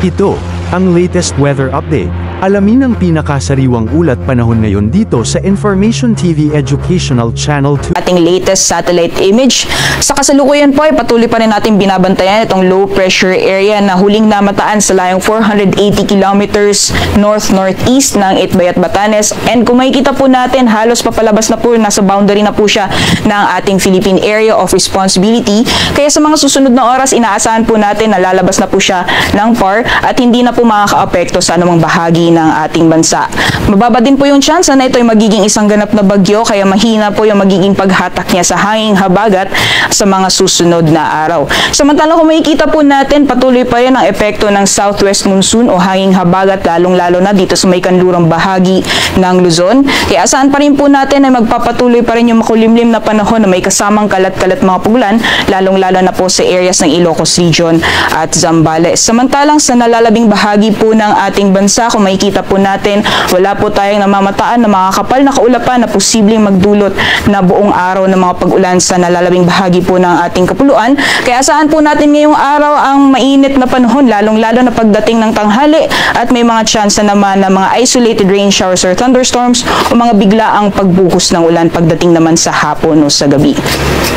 Ito, ang latest weather update. Alamin ang pinakasariwang ulat panahon ngayon dito sa Information TV Educational Channel 2. Ating latest satellite image. Sa kasalukuyan po ay patuloy pa rin natin binabantayan itong low pressure area na huling namataan sa layong 480 kilometers north-northeast ng Itbayat, Batanes. And kung makikita po natin, halos papalabas na po, nasa boundary na po siya ng ating Philippine Area of Responsibility. Kaya sa mga susunod na oras, inaasahan po natin na lalabas na po siya ng PAR at hindi na po makakaapekto sa anumang bahagi ng ating bansa. Mababa din po yung chance na ito ay magiging isang ganap na bagyo, kaya mahina po yung magiging paghatak niya sa hanging habagat sa mga susunod na araw. Samantalang kung makikita po natin, patuloy pa rin ang epekto ng southwest monsoon o hanging habagat, lalong-lalo na dito sa may kanlurang bahagi ng Luzon. Kaya asahan pa rin po natin na magpapatuloy pa rin yung makulimlim na panahon na may kasamang kalat-kalat mga pugulan, lalong-lalo na po sa areas ng Ilocos Region at Zambales. Samantalang sa nalalabing bahagi po ng ating bansa, kung makikita po natin, wala po tayong namamataan na makakapal na kaulapan na posibleng magdulot na buong araw ng mga pag-ulan sa nalalabing bahagi po ng ating kapuluan. Kaya asahan po natin ngayong araw ang mainit na panahon, lalong-lalo na pagdating ng tanghali, at may mga chance na naman ng mga isolated rain showers or thunderstorms o mga biglaang pagbuhos ng ulan pagdating naman sa hapon o sa gabi.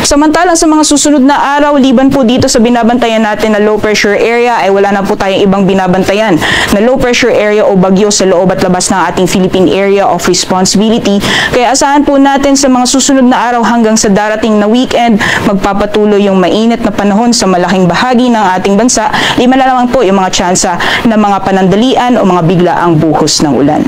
Samantalang sa mga susunod na araw, liban po dito sa binabantayan natin na low pressure area, ay wala na po tayong ibang binabantayan na low pressure area o bagyo sa loob at labas ng ating Philippine Area of Responsibility. Kaya asahan po natin sa mga susunod na araw hanggang sa darating na weekend, magpapatuloy yung mainit na panahon sa malaking bahagi ng ating bansa. Lima na lamang po yung mga tsansa ng mga panandalian o mga biglaang buhos ng ulan.